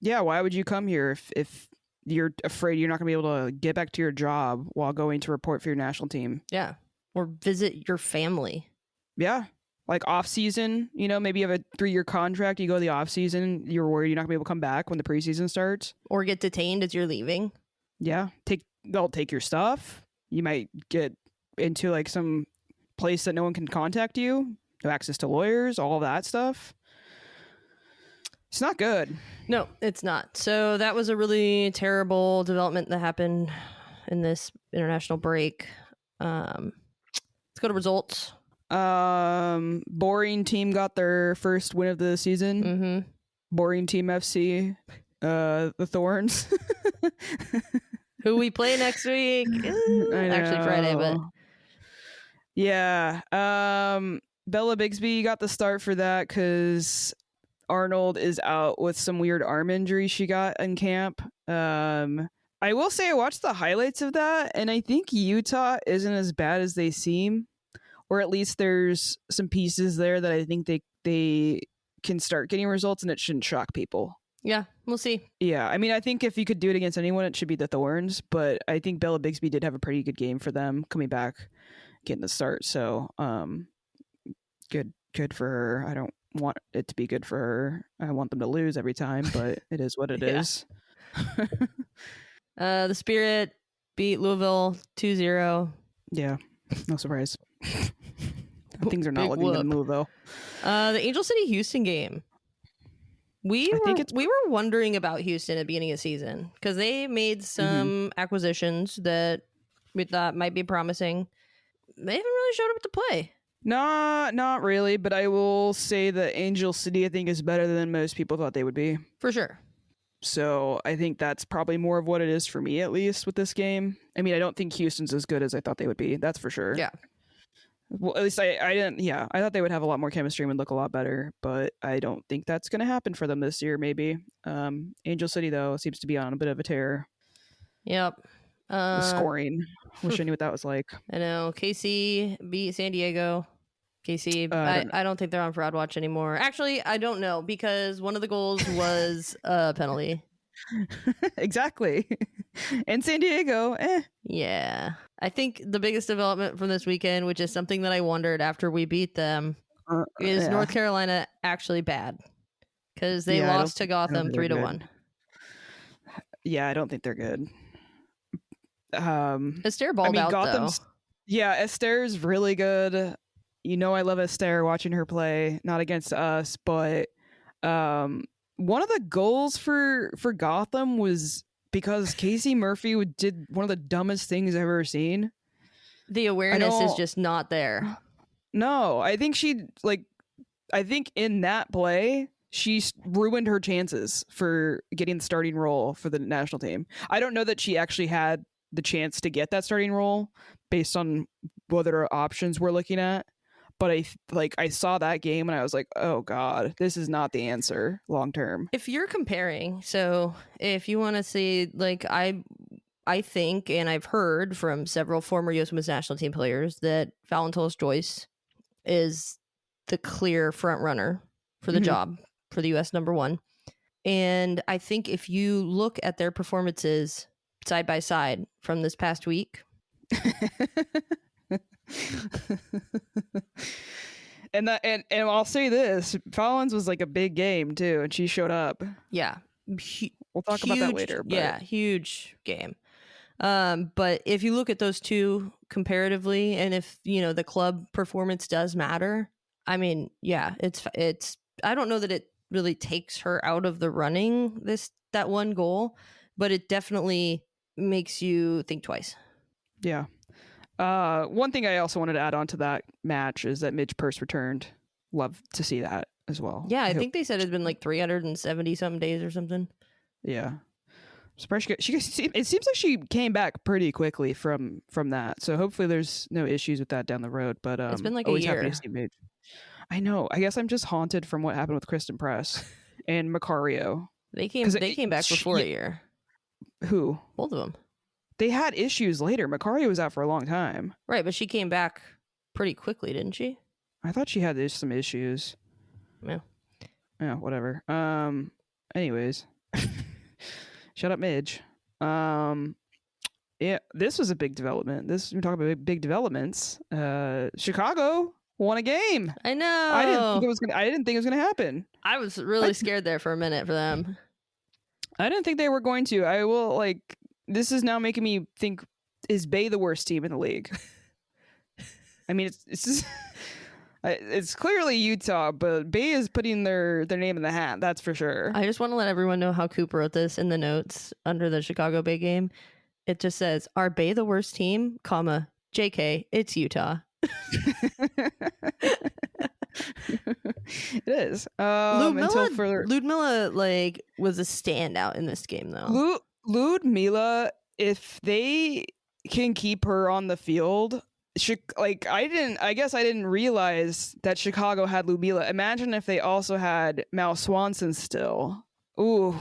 Yeah, why would you come here if you're afraid you're not going to be able to get back to your job while going to report for your national team? Yeah, or visit your family. Yeah, like off season, maybe you have a 3-year contract, you go to the off season, you're worried you're not going to be able to come back when the preseason starts. Or get detained as you're leaving. Yeah, they'll take your stuff. You might get into like some place that no one can contact you, no access to lawyers, all that stuff. It's not good. No, it's not. So that was a really terrible development that happened in this international break. Let's go to results. Boring team got their first win of the season. Mm-hmm. Boring team FC, the Thorns. Who we play next week? Actually Friday, but yeah. Bella Bigsby got the start for that because Arnold is out with some weird arm injury she got in camp. I will say I watched the highlights of that, and I think Utah isn't as bad as they seem, or at least there's some pieces there that I think they can start getting results, and it shouldn't shock people. Yeah, we'll see. Yeah, I mean, I think if you could do it against anyone, it should be the Thorns, but I think Bella Bigsby did have a pretty good game for them coming back, getting the start. So, good for her. I don't want it to be good for her. I want them to lose every time, but it is what it is. The Spirit beat Louisville 2-0. Yeah, no surprise. Things are not looking good in Louisville. The Angel City Houston game. We were wondering about Houston at the beginning of the season because they made some acquisitions that we thought might be promising. They haven't really showed up to play. Not really, but I will say that Angel City, I think, is better than most people thought they would be. For sure. So I think that's probably more of what it is for me, at least, with this game. I mean, I don't think Houston's as good as I thought they would be. That's for sure. Yeah. Well, at least I didn't. Yeah, I thought they would have a lot more chemistry and would look a lot better, but I don't think that's going to happen for them this year. Maybe. Angel City though seems to be on a bit of a tear. Yep. With scoring. Wish I knew what that was like. I know. KC beat San Diego. KC, I don't think they're on Fraud Watch anymore. Actually, I don't know because one of the goals was a penalty. Exactly. And San Diego, Yeah. I think the biggest development from this weekend, which is something that I wondered after we beat them, is North Carolina actually bad? Because they lost to Gotham 3-1. Yeah, I don't think they're good. Esther balled out, Gotham's, though. Yeah, Esther's really good. You know I love Esther watching her play, not against us, but one of the goals for Gotham was because Casey Murphy did one of the dumbest things I've ever seen. The awareness is just not there. No, I think in that play, she ruined her chances for getting the starting role for the national team. I don't know that she actually had the chance to get that starting role based on what other options we're looking at. But I saw that game and I was like, oh God, this is not the answer long term. If you're comparing, so if you want to see, like, I think, and I've heard from several former U.S. Women's national team players that Phallon Tullis-Joyce is the clear front runner for the job for the U.S. number one. And I think if you look at their performances side by side from this past week. And I'll say this, Fallon's was like a big game too, and she showed up. Yeah. We'll talk about that later. But. Yeah, huge game. But if you look at those two comparatively, and if, you know, the club performance does matter, I mean, yeah, it's I don't know that it really takes her out of the running, that one goal, but it definitely makes you think twice. Yeah. One thing I also wanted to add on to that match is that Midge Purse returned. Love to see that as well. Yeah, I think they said it's been like 370 some days or something. Yeah. Surprised it seems like she came back pretty quickly from that. So hopefully there's no issues with that down the road. But it's been like always a year. Happy to see Midge. I know. I guess I'm just haunted from what happened with Kristen Press and Macario. They came back before a year. Who? Both of them. They had issues later. Macario was out for a long time. Right, but she came back pretty quickly, didn't she? I thought she had some issues. Yeah. Yeah, whatever. Anyways. Shut up, Midge. Yeah, this was a big development. We're talking about big developments. Chicago won a game. I know. I didn't think it was gonna happen. I was really scared there for a minute for them. I didn't think they were going to. This is now making me think, is Bay the worst team in the league? I mean, it's just, it's clearly Utah, but Bay is putting their name in the hat. That's for sure. I just want to let everyone know how Coop wrote this in the notes under the Chicago Bay game. It just says, "Are Bay the worst team? Comma, JK, it's Utah." It is. Ludmilla was a standout in this game though. Ludmilla, if they can keep her on the field, I guess I didn't realize that Chicago had Ludmilla. Imagine if they also had Mal Swanson still. Ooh.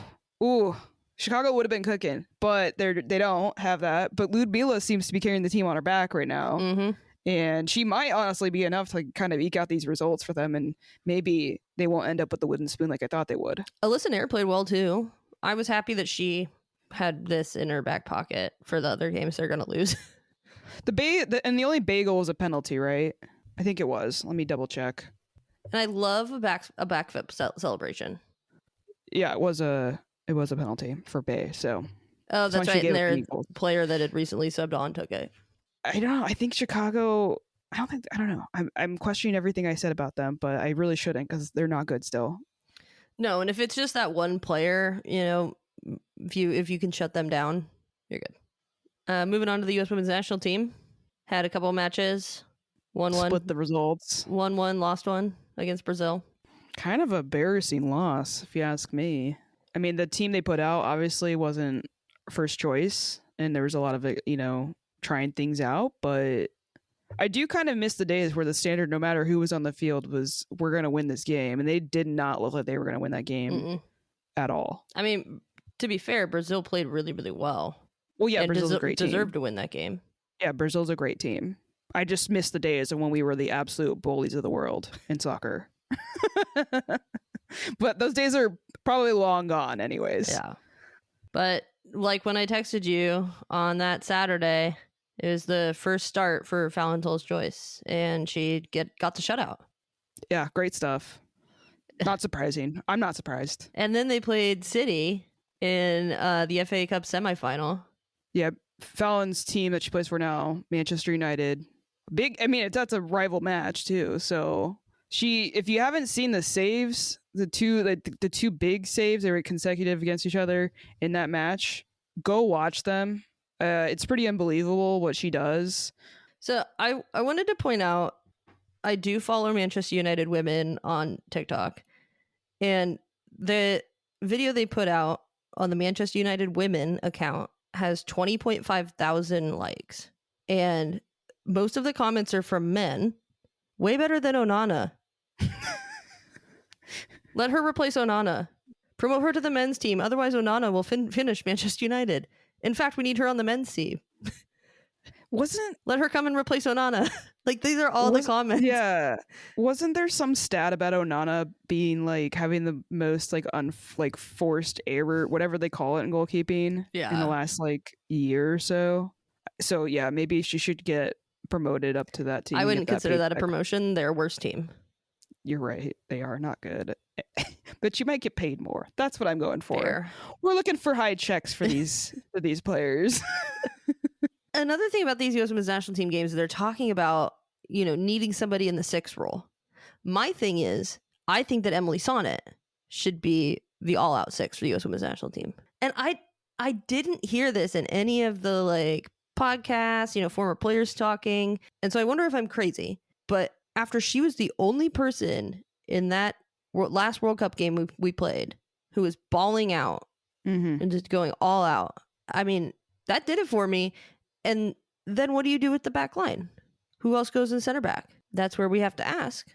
Chicago would have been cooking, but they don't have that. But Ludmilla seems to be carrying the team on her back right now. Mm-hmm. And she might honestly be enough to kind of eke out these results for them, and maybe they won't end up with the wooden spoon like I thought they would. Alyssa Nair played well too. I was happy that she had this in her back pocket for the other games they're going to lose. The only Bay goal was a penalty, right? I think it was. Let me double check. And I love a backflip celebration. Yeah, it was a penalty for Bay. So. Oh, that's right. And their player that had recently subbed on took it. I don't know. I think Chicago. I don't know. I'm questioning everything I said about them, but I really shouldn't because they're not good still. No, and if it's just that one player, you know, if you can shut them down, you're good. Moving on to the U.S. Women's National Team, had a couple matches, 1-1. Split the results. 1-1, lost one against Brazil. Kind of a embarrassing loss, if you ask me. I mean, the team they put out obviously wasn't first choice, and there was a lot of trying things out, but I do kind of miss the days where the standard, no matter who was on the field, was we're going to win this game. And they did not look like they were going to win that game at all. I mean, to be fair, Brazil played really, really well. Well, yeah, Brazil's a great team. Deserved to win that game. Yeah, Brazil's a great team. I just miss the days of when we were the absolute bullies of the world in soccer. But those days are probably long gone anyways. Yeah. But like when I texted you on that Saturday, it was the first start for Phallon Tullis-Joyce, and she got the shutout. Yeah, great stuff. Not surprising. I'm not surprised. And then they played City in the FA Cup semifinal. Yeah, Phallon's team that she plays for now, Manchester United. That's a rival match too. So if you haven't seen the saves, the two big saves, they were consecutive against each other in that match. Go watch them. It's pretty unbelievable what she does. So I wanted to point out, I do follow Manchester United women on TikTok, and the video they put out on the Manchester United women account has 20.5 thousand likes, and most of the comments are from men. Way better than Onana. Let her replace Onana. Promote her to the men's team. Otherwise, Onana will finish Manchester United. In fact, we need her on the men's team. Let her come and replace Onana. Like, these are all the comments. Yeah. Wasn't there some stat about Onana being like having the most like forced error, whatever they call it in goalkeeping, in the last like year or so? So yeah, maybe she should get promoted up to that team. I wouldn't consider that a promotion. They're a worse team. You're right. They are not good. But you might get paid more. That's what I'm going for. Fair. We're looking for high checks for these players. Another thing about these U.S. Women's National Team games, they're talking about, needing somebody in the 6 role. My thing is, I think that Emily Sonnet should be the all-out 6 for the U.S. Women's National Team. And I didn't hear this in any of the podcasts, former players talking. And so I wonder if I'm crazy. But after she was the only person in that last World Cup game we played who was balling out and just going all out, I mean, that did it for me. And then what do you do with the back line? Who else goes in center back? That's where we have to ask.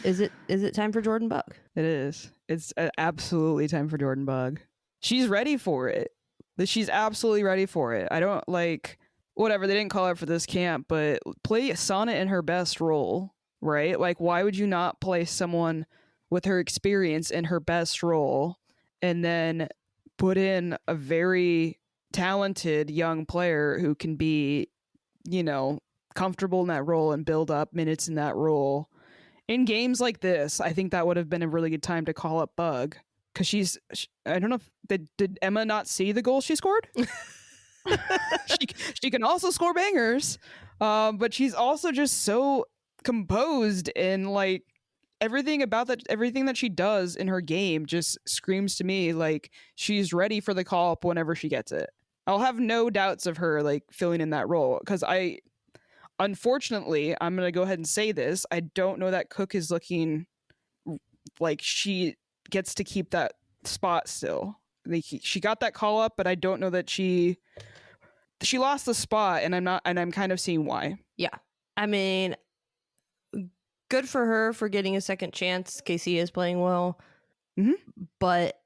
Is it time for Jordan Bug? It is. It's absolutely time for Jordan Bug. She's ready for it. She's absolutely ready for it. I don't whatever, they didn't call her for this camp, but play Sonnet in her best role, right? Like, why would you not play someone with her experience in her best role and then put in a very talented young player who can be, comfortable in that role and build up minutes in that role in games like this? I think that would have been a really good time to call up Bug, because I don't know if did Emma not see the goal she scored? she can also score bangers, but she's also just so composed, and everything that she does in her game just screams to me like she's ready for the call up whenever she gets it. I'll have no doubts of her filling in that role, because unfortunately, I'm going to go ahead and say this, I don't know that Cook is looking like she gets to keep that spot still. She got that call up, but I don't know that she lost the spot, and I'm kind of seeing why. Yeah. I mean, good for her for getting a second chance. KC is playing well. But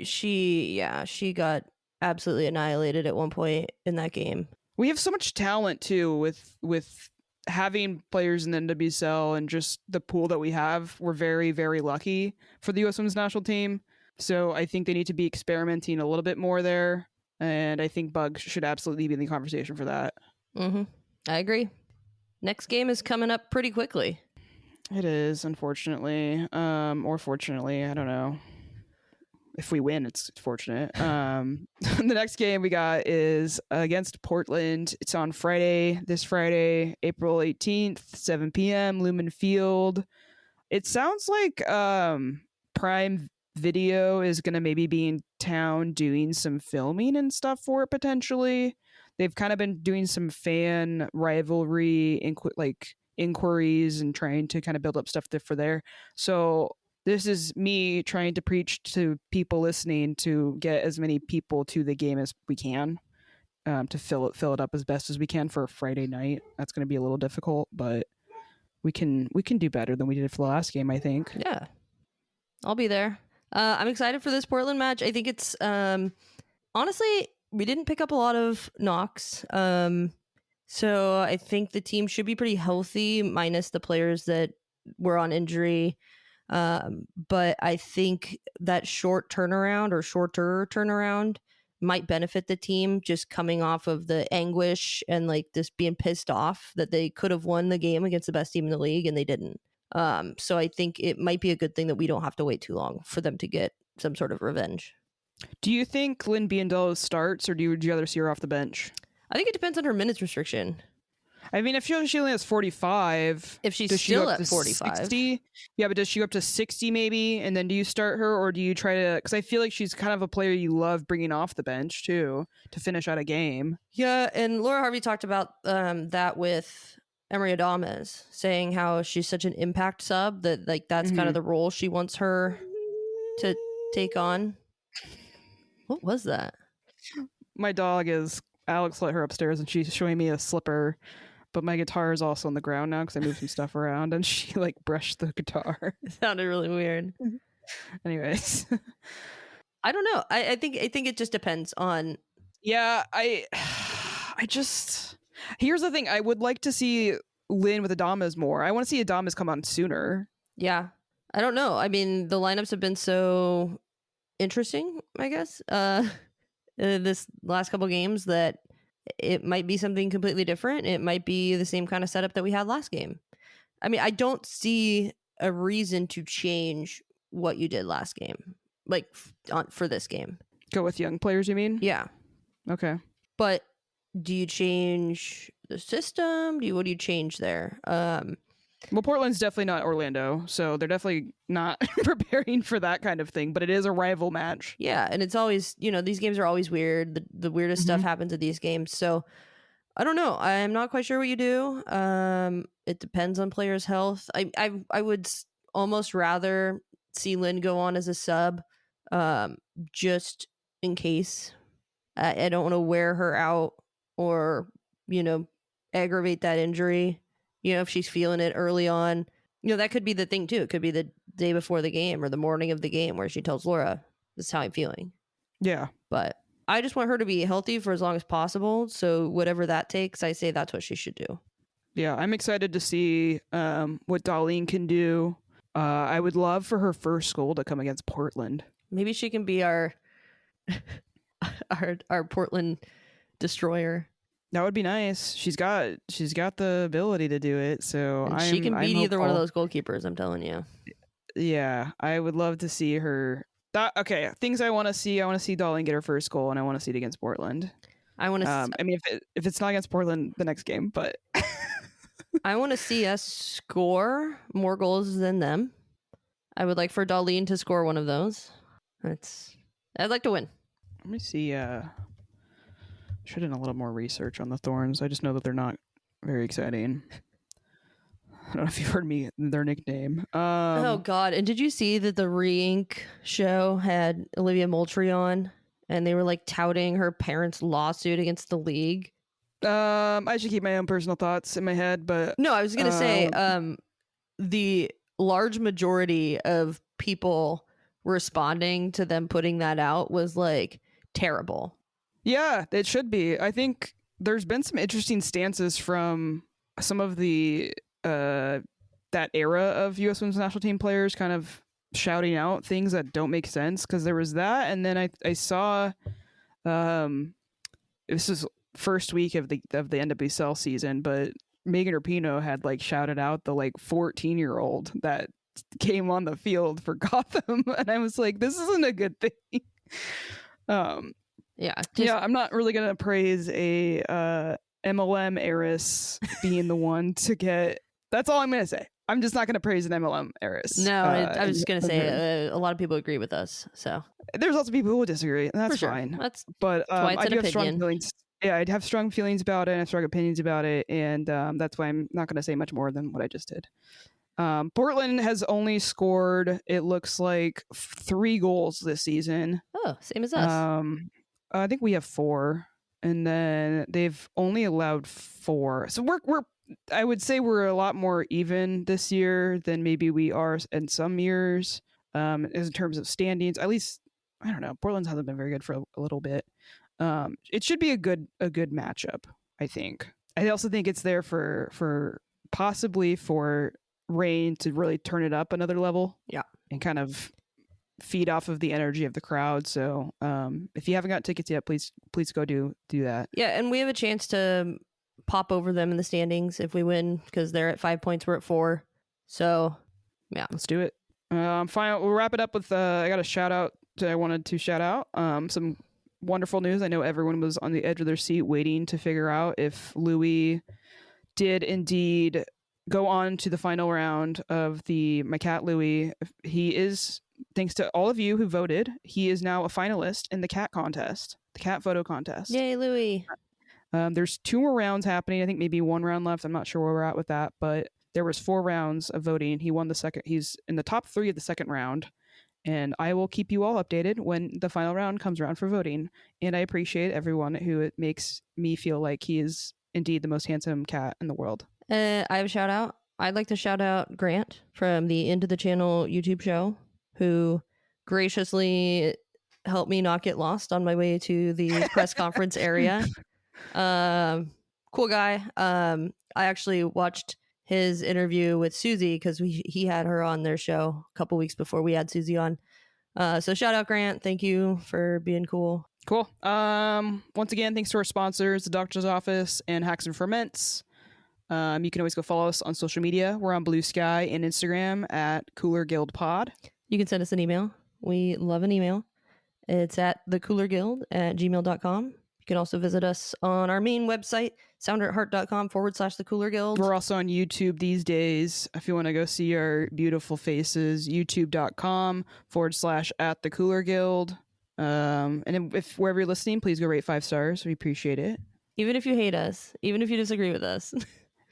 she got absolutely annihilated at one point in that game. We have so much talent too with having players in the NWSL, and just the pool that we have. We're very, very lucky for the U.S. Women's National Team. So I think they need to be experimenting a little bit more there. And I think Bug should absolutely be in the conversation for that. I agree. Next game is coming up pretty quickly. It is, unfortunately. Or fortunately, I don't know. If we win, it's fortunate. The next game we got is against Portland. It's on this Friday, April 18th, 7 p.m., Lumen Field. It sounds like Prime Video is going to maybe be in town doing some filming and stuff for it, potentially. They've kind of been doing some fan rivalry inquiries and trying to kind of build up stuff for there. So this is me trying to preach to people listening to get as many people to the game as we can. to fill it up as best as we can for a Friday night. That's going to be a little difficult, but we can do better than we did for the last game, I think. Yeah, I'll be there. I'm excited for this Portland match. I think it's honestly, we didn't pick up a lot of knocks. So I think the team should be pretty healthy, minus the players that were on injury. But I think that shorter turnaround might benefit the team, just coming off of the anguish and like this being pissed off that they could have won the game against the best team in the league and they didn't. So I think it might be a good thing that we don't have to wait too long for them to get some sort of revenge. Do you think Lynn Biandello starts, or would you rather see her off the bench? I think it depends on her minutes restriction. I mean, if she only has 45, if she's still at 45, 60? Yeah, but does she go up to 60 maybe? And then do you start her, or do you try to? Because I feel like she's kind of a player you love bringing off the bench too to finish out a game. Yeah, and Laura Harvey talked about that with Emery Adames, saying how she's such an impact sub that like that's kind of the role she wants her to take on. What was that? My dog is Alex. Let her upstairs, and she's showing me a slipper. But my guitar is also on the ground now because I moved some stuff around, and she like brushed the guitar. It sounded really weird. Anyways, I don't know. I think it just depends on. Yeah, I just. Here's the thing: I would like to see Lynn with Adames more. I want to see Adames come on sooner. Yeah, I don't know. I mean, the lineups have been so interesting, I guess, this last couple games that it might be something completely different. It might be the same kind of setup that we had last game. I mean, I don't see a reason to change what you did last game, like for this game. Go with young players, you mean? Yeah. Okay. But do you change the system? What do you change there? Well, Portland's definitely not Orlando, so they're definitely not preparing for that kind of thing, but it is a rival match. Yeah, and it's always, these games are always weird. The weirdest stuff happens at these games. So I don't know. I'm not quite sure what you do. It depends on players' health. I would almost rather see Lynn go on as a sub, just in case. I don't want to wear her out or, aggravate that injury. If she's feeling it early on, that could be the thing too. It could be the day before the game or the morning of the game where she tells Laura, this is how I'm feeling. Yeah. But I just want her to be healthy for as long as possible. So whatever that takes, I say that's what she should do. Yeah, I'm excited to see what Darlene can do. I would love for her first goal to come against Portland. Maybe she can be our our Portland destroyer. That would be nice. She's got the ability to do it. So she can beat either one of those goalkeepers. I'm telling you. Yeah, I would love to see her. Okay, things I want to see. I want to see Darlene get her first goal, and I want to see it against Portland. I want to. I mean, if it's not against Portland, the next game, but I want to see us score more goals than them. I would like for Darlene to score one of those. I'd like to win. Let me see. Should have done a little more research on the Thorns. I just know that they're not very exciting. I don't know if you've heard their nickname. Oh God! And did you see that the Re-Ink show had Olivia Moultrie on, and they were like touting her parents' lawsuit against the league? I should keep my own personal thoughts in my head, but no, I was gonna say the large majority of people responding to them putting that out was like terrible. Yeah, it should be. I think there's been some interesting stances from some of the that era of U.S. Women's National Team players kind of shouting out things that don't make sense, because there was that, and then I saw this is first week of the NWSL season, but Megan Rapinoe had like shouted out the like 14-year-old that came on the field for Gotham, and I was like, this isn't a good thing. Yeah, I'm not really gonna praise a MLM heiress being the one to get. That's all I'm gonna say. I'm just not gonna praise an MLM heiress. No, I was just gonna say a lot of people agree with us. So there's lots of people who will disagree, and that's sure. fine. But I do have strong feelings. Yeah, I'd have strong feelings about it and have strong opinions about it, and that's why I'm not gonna say much more than what I just did. Portland has only scored, it looks like, 3 goals this season. Oh, same as us. I think we have 4. and then they've only allowed 4. So we're I would say we're a lot more even this year than maybe we are in some years. In terms of standings, at least I don't know. Portland's hasn't been very good for a little bit. It should be a good matchup, I think. I also think it's there for possibly for Reign to really turn it up another level. Yeah. And kind of feed off of the energy of the crowd. So if you haven't got tickets yet, please go do that. Yeah, and we have a chance to pop over them in the standings if we win, because they're at 5 points, we're at 4. So yeah, let's do it. Fine. We'll wrap it up with I got a shout out I wanted to shout out some wonderful news. I know everyone was on the edge of their seat waiting to figure out if Louis did indeed go on to the final round of my cat Louis. He is, thanks to all of you who voted, he is now a finalist in the cat contest, the cat photo contest. Yay, Louis. There's 2 more rounds happening. I think maybe 1 round left. I'm not sure where we're at with that, but there was 4 rounds of voting. He won the second. He's in the top 3 of the second round. And I will keep you all updated when the final round comes around for voting. And I appreciate everyone who it makes me feel like he is indeed the most handsome cat in the world. I have a shout out. I'd like to shout out Grant from the Into the Channel YouTube show, who graciously helped me not get lost on my way to the press conference area. Cool guy. I actually watched his interview with Susie because he had her on their show a couple weeks before we had Susie on. So shout out Grant. Thank you for being cool. Cool. Once again, thanks to our sponsors, the Doctor's Office and Hacks and Ferments. You can always go follow us on social media. We're on Bluesky and Instagram at Cooler Guild Pod. You can send us an email. We love an email. It's at thecoolerguild@gmail.com. You can also visit us on our main website, sounderatheart.com/the Cooler Guild. We're also on YouTube these days. If you want to go see our beautiful faces, youtube.com/at the Cooler Guild. And if wherever you're listening, please go rate 5 stars. We appreciate it. Even if you hate us, even if you disagree with us.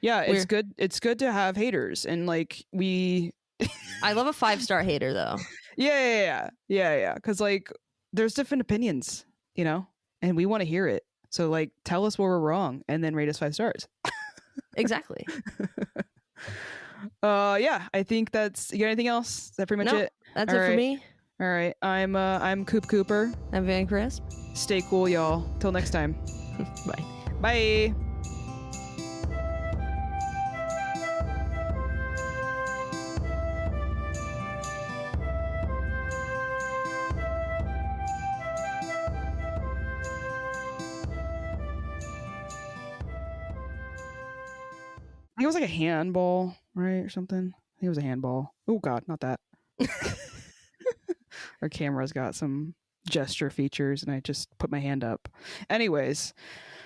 Yeah, it's good. It's good to have haters, and like we. I love a 5-star hater though. Yeah. Because like there's different opinions, you know, and we want to hear it. So like, tell us where we're wrong, and then rate us 5 stars. Exactly. Yeah, I think that's. You got anything else? Is that pretty much it? That's all it right. For me. All right, I'm Coop Cooper. I'm Van Crisp. Stay cool, y'all. Till next time. Bye. Bye. I think it was like a handball, right? Or something. I think it was a handball. Oh, God, not that. Our camera's got some gesture features, and I just put my hand up. Anyways,